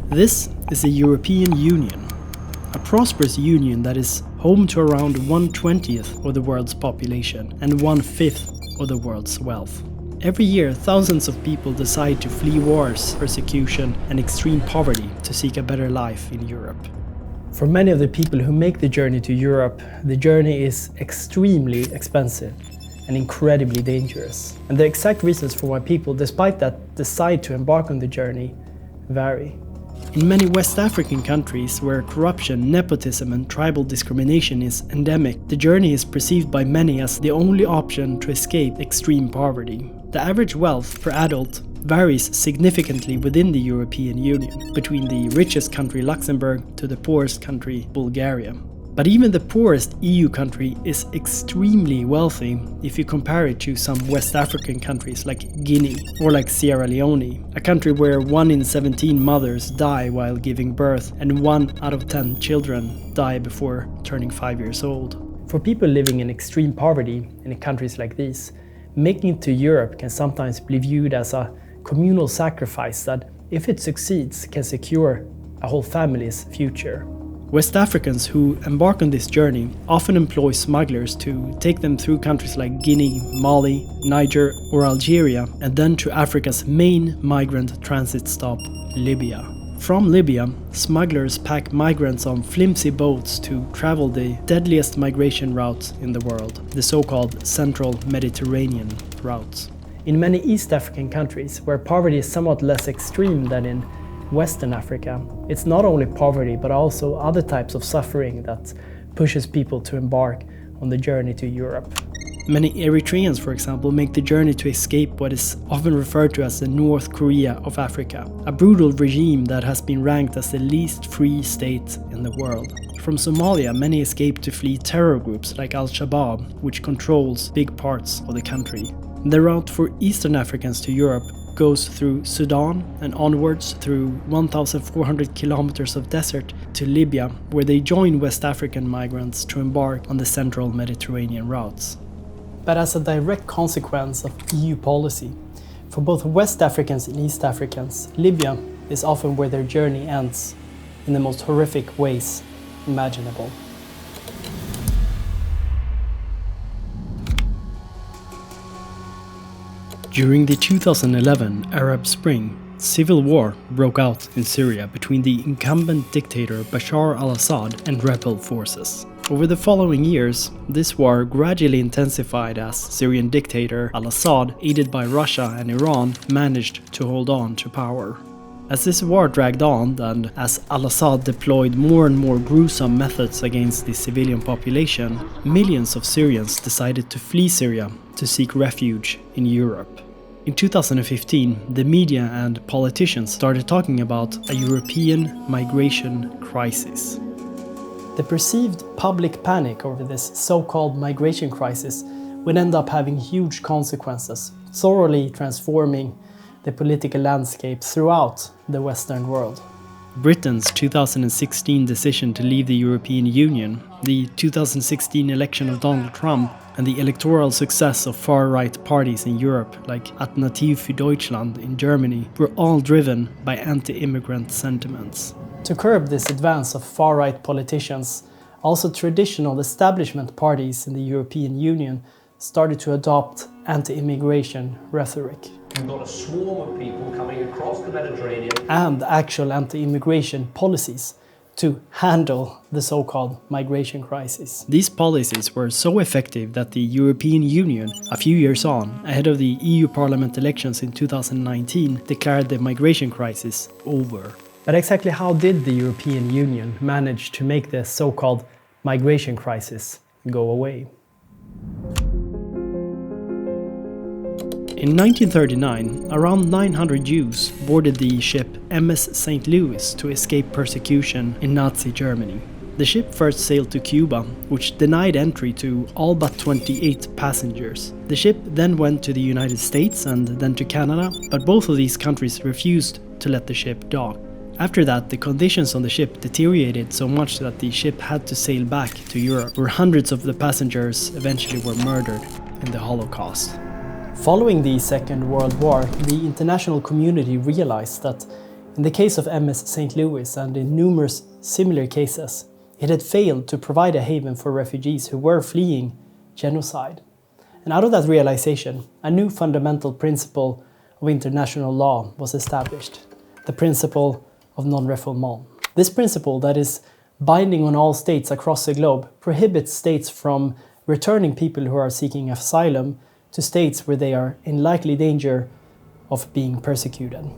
This is the European Union, a prosperous union that is home to around 1/20th of the world's population and 1/5 of the world's wealth. Every year, thousands of people decide to flee wars, persecution, and extreme poverty to seek a better life in Europe. For many of the people who make the journey to Europe, the journey is extremely expensive and incredibly dangerous. And the exact reasons for why people, despite that, decide to embark on the journey vary. In many West African countries where corruption, nepotism and tribal discrimination is endemic, the journey is perceived by many as the only option to escape extreme poverty. The average wealth per adult varies significantly within the European Union, between the richest country Luxembourg to the poorest country Bulgaria. But even the poorest EU country is extremely wealthy if you compare it to some West African countries like Guinea or like Sierra Leone, a country where 1 in 17 mothers die while giving birth and 1 out of 10 children die before turning 5 years old. For people living in extreme poverty in countries like these, making it to Europe can sometimes be viewed as a communal sacrifice that, if it succeeds, can secure a whole family's future. West Africans who embark on this journey often employ smugglers to take them through countries like Guinea, Mali, Niger or Algeria, and then to Africa's main migrant transit stop, Libya. From Libya, smugglers pack migrants on flimsy boats to travel the deadliest migration route in the world, the so-called Central Mediterranean routes. In many East African countries, where poverty is somewhat less extreme than in Western Africa, it's not only poverty but also other types of suffering that pushes people to embark on the journey to Europe. Many Eritreans, for example, make the journey to escape what is often referred to as the North Korea of Africa, a brutal regime that has been ranked as the least free state in the world. From Somalia, many escape to flee terror groups like Al-Shabaab, which controls big parts of the country. The route for Eastern Africans to Europe goes through Sudan and onwards through 1,400 kilometers of desert to Libya, where they join West African migrants to embark on the Central Mediterranean routes. But as a direct consequence of EU policy, for both West Africans and East Africans, Libya is often where their journey ends in the most horrific ways imaginable. During the 2011 Arab Spring, civil war broke out in Syria between the incumbent dictator Bashar Al-Assad and rebel forces. Over the following years, this war gradually intensified as Syrian dictator Al-Assad, aided by Russia and Iran, managed to hold on to power. As this war dragged on, and as Al-Assad deployed more and more gruesome methods against the civilian population, millions of Syrians decided to flee Syria to seek refuge in Europe. In 2015, the media and politicians started talking about a European migration crisis. The perceived public panic over this so-called migration crisis would end up having huge consequences, thoroughly transforming the political landscape throughout the Western world. Britain's 2016 decision to leave the European Union, the 2016 election of Donald Trump, and the electoral success of far-right parties in Europe, like Alternative für Deutschland in Germany, were all driven by anti-immigrant sentiments. To curb this advance of far-right politicians, also traditional establishment parties in the European Union started to adopt anti-immigration rhetoric. You've got a swarm of people coming across the Mediterranean. And actual anti-immigration policies to handle the so-called migration crisis. These policies were so effective that the European Union, a few years on, ahead of the EU Parliament elections in 2019, declared the migration crisis over. But exactly how did the European Union manage to make the so-called migration crisis go away? In 1939, around 900 Jews boarded the ship MS St. Louis to escape persecution in Nazi Germany. The ship first sailed to Cuba, which denied entry to all but 28 passengers. The ship then went to the United States and then to Canada, but both of these countries refused to let the ship dock. After that, the conditions on the ship deteriorated so much that the ship had to sail back to Europe, where hundreds of the passengers eventually were murdered in the Holocaust. Following the Second World War, the international community realized that In the case of MS St. Louis and in numerous similar cases, it had failed to provide a haven for refugees who were fleeing genocide. And out of that realization, a new fundamental principle of international law was established, the principle of non-refoulement. This principle, that is binding on all states across the globe, prohibits states from returning people who are seeking asylum to states where they are in likely danger of being persecuted.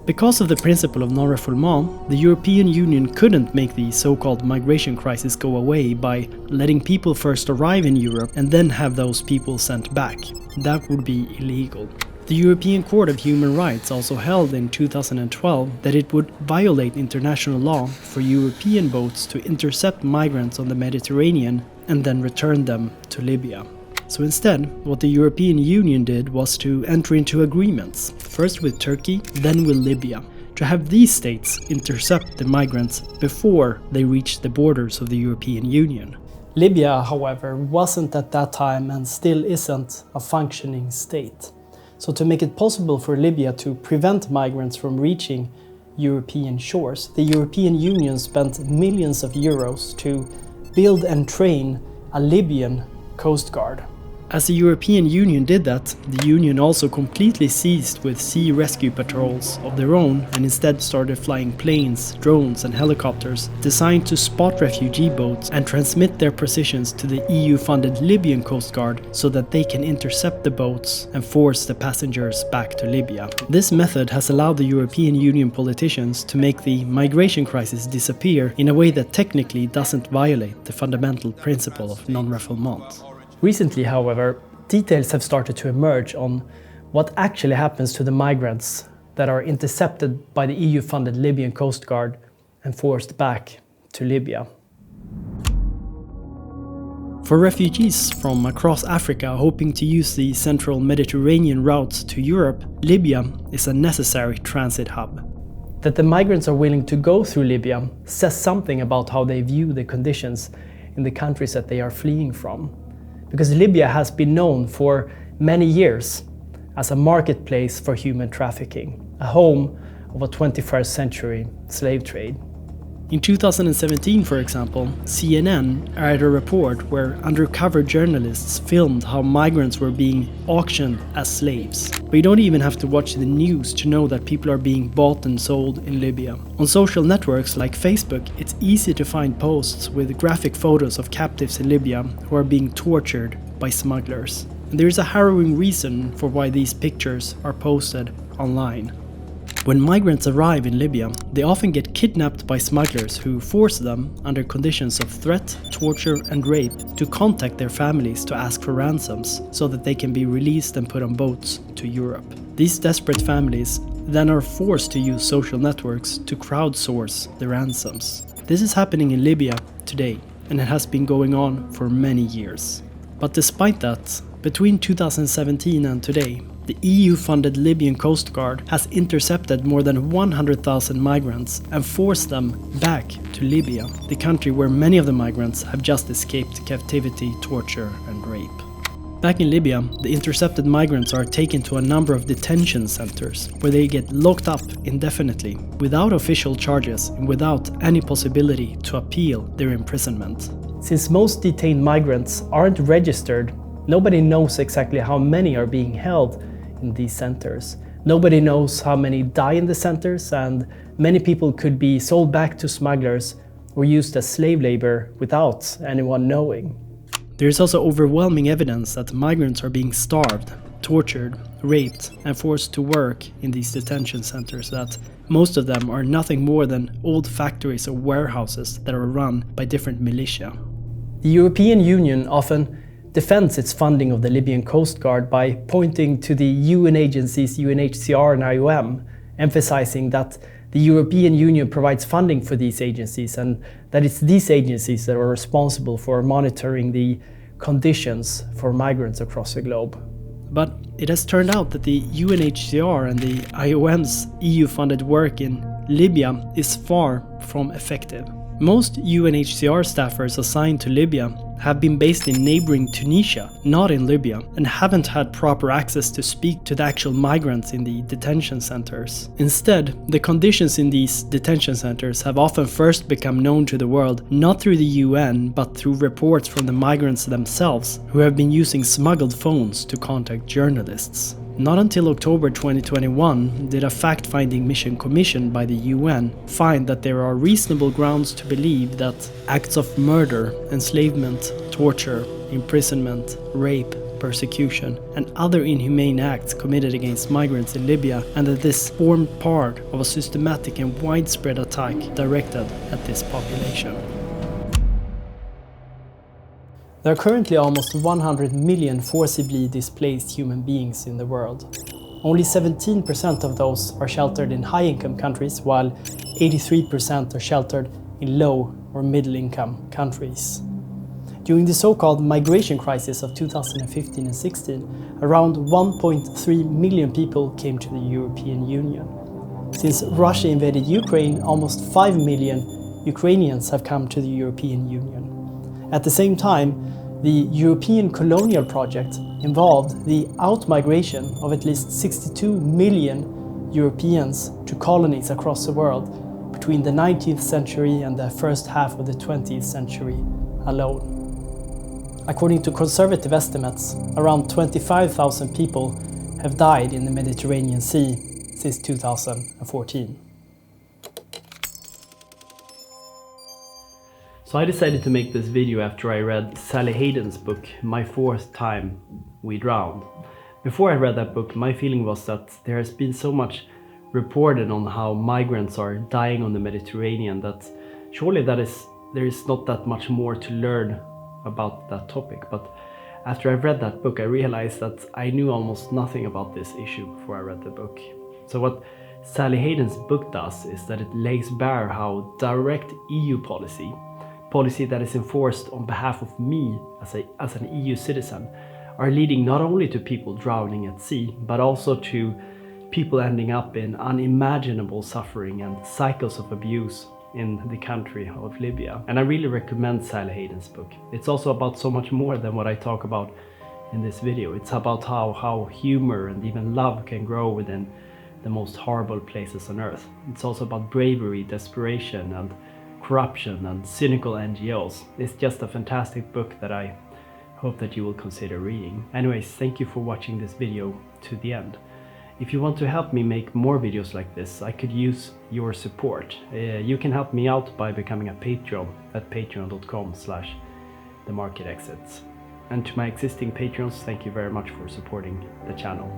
Because of the principle of non-refoulement, the European Union couldn't make the so-called migration crisis go away by letting people first arrive in Europe and then have those people sent back. That would be illegal. The European Court of Human Rights also held in 2012 that it would violate international law for European boats to intercept migrants on the Mediterranean and then return them to Libya. So instead, what the European Union did was to enter into agreements, first with Turkey, then with Libya, to have these states intercept the migrants before they reach the borders of the European Union. Libya, however, wasn't at that time and still isn't a functioning state. So to make it possible for Libya to prevent migrants from reaching European shores, the European Union spent millions of euros to build and train a Libyan coast guard. As the European Union did that, the Union also completely ceased with sea rescue patrols of their own and instead started flying planes, drones and helicopters designed to spot refugee boats and transmit their positions to the EU-funded Libyan Coast Guard so that they can intercept the boats and force the passengers back to Libya. This method has allowed the European Union politicians to make the migration crisis disappear in a way that technically doesn't violate the fundamental principle of non-refoulement. Recently, however, details have started to emerge on what actually happens to the migrants that are intercepted by the EU-funded Libyan Coast Guard and forced back to Libya. For refugees from across Africa hoping to use the central Mediterranean routes to Europe, Libya is a necessary transit hub. That the migrants are willing to go through Libya says something about how they view the conditions in the countries that they are fleeing from. Because Libya has been known for many years as a marketplace for human trafficking, a home of a 21st century slave trade. In 2017, for example, CNN aired a report where undercover journalists filmed how migrants were being auctioned as slaves. But you don't even have to watch the news to know that people are being bought and sold in Libya. On social networks like Facebook, it's easy to find posts with graphic photos of captives in Libya who are being tortured by smugglers. And there is a harrowing reason for why these pictures are posted online. When migrants arrive in Libya, they often get kidnapped by smugglers who force them, under conditions of threat, torture and rape, to contact their families to ask for ransoms so that they can be released and put on boats to Europe. These desperate families then are forced to use social networks to crowdsource the ransoms. This is happening in Libya today, and it has been going on for many years. But despite that, between 2017 and today, the EU-funded Libyan Coast Guard has intercepted more than 100,000 migrants and forced them back to Libya, the country where many of the migrants have just escaped captivity, torture and rape. Back in Libya, the intercepted migrants are taken to a number of detention centers where they get locked up indefinitely, without official charges and without any possibility to appeal their imprisonment. Since most detained migrants aren't registered, nobody knows exactly how many are being held in these centers. Nobody knows how many die in the centers, and many people could be sold back to smugglers or used as slave labor without anyone knowing. There is also overwhelming evidence that migrants are being starved, tortured, raped and forced to work in these detention centers, that most of them are nothing more than old factories or warehouses that are run by different militia. The European Union often defends its funding of the Libyan Coast Guard by pointing to the UN agencies UNHCR and IOM, emphasizing that the European Union provides funding for these agencies and that it's these agencies that are responsible for monitoring the conditions for migrants across the globe. But it has turned out that the UNHCR and the IOM's EU-funded work in Libya is far from effective. Most UNHCR staffers assigned to Libya have been based in neighboring Tunisia, not in Libya, and haven't had proper access to speak to the actual migrants in the detention centers. Instead, the conditions in these detention centers have often first become known to the world not through the UN but through reports from the migrants themselves, who have been using smuggled phones to contact journalists. Not until October 2021 did a fact-finding mission commissioned by the UN find that there are reasonable grounds to believe that acts of murder, enslavement, torture, imprisonment, rape, persecution, and other inhumane acts committed against migrants in Libya, and that this formed part of a systematic and widespread attack directed at this population. There are currently almost 100 million forcibly displaced human beings in the world. Only 17% of those are sheltered in high-income countries, while 83% are sheltered in low or middle-income countries. During the so-called migration crisis of 2015 and 16, around 1.3 million people came to the European Union. Since Russia invaded Ukraine, almost 5 million Ukrainians have come to the European Union. At the same time, the European colonial project involved the out-migration of at least 62 million Europeans to colonies across the world between the 19th century and the first half of the 20th century alone. According to conservative estimates, around 25,000 people have died in the Mediterranean Sea since 2014. So I decided to make this video after I read Sally Hayden's book, My Fourth Time We Drowned. Before I read that book, my feeling was that there has been so much reported on how migrants are dying on the Mediterranean that surely there is not that much more to learn about that topic. But after I read that book, I realized that I knew almost nothing about this issue before I read the book. So what Sally Hayden's book does is that it lays bare how direct EU policy that is enforced on behalf of me as an EU citizen are leading not only to people drowning at sea, but also to people ending up in unimaginable suffering and cycles of abuse in the country of Libya. And I really recommend Sally Hayden's book. It's also about so much more than what I talk about in this video. It's about how humor and even love can grow within the most horrible places on earth. It's also about bravery, desperation, and corruption and cynical NGOs. It's just a fantastic book that I hope that you will consider reading. Anyways, thank you for watching this video to the end. If you want to help me make more videos like this, I could use your support. You can help me out by becoming a Patreon at patreon.com/themarketexits. And to my existing Patreons, thank you very much for supporting the channel.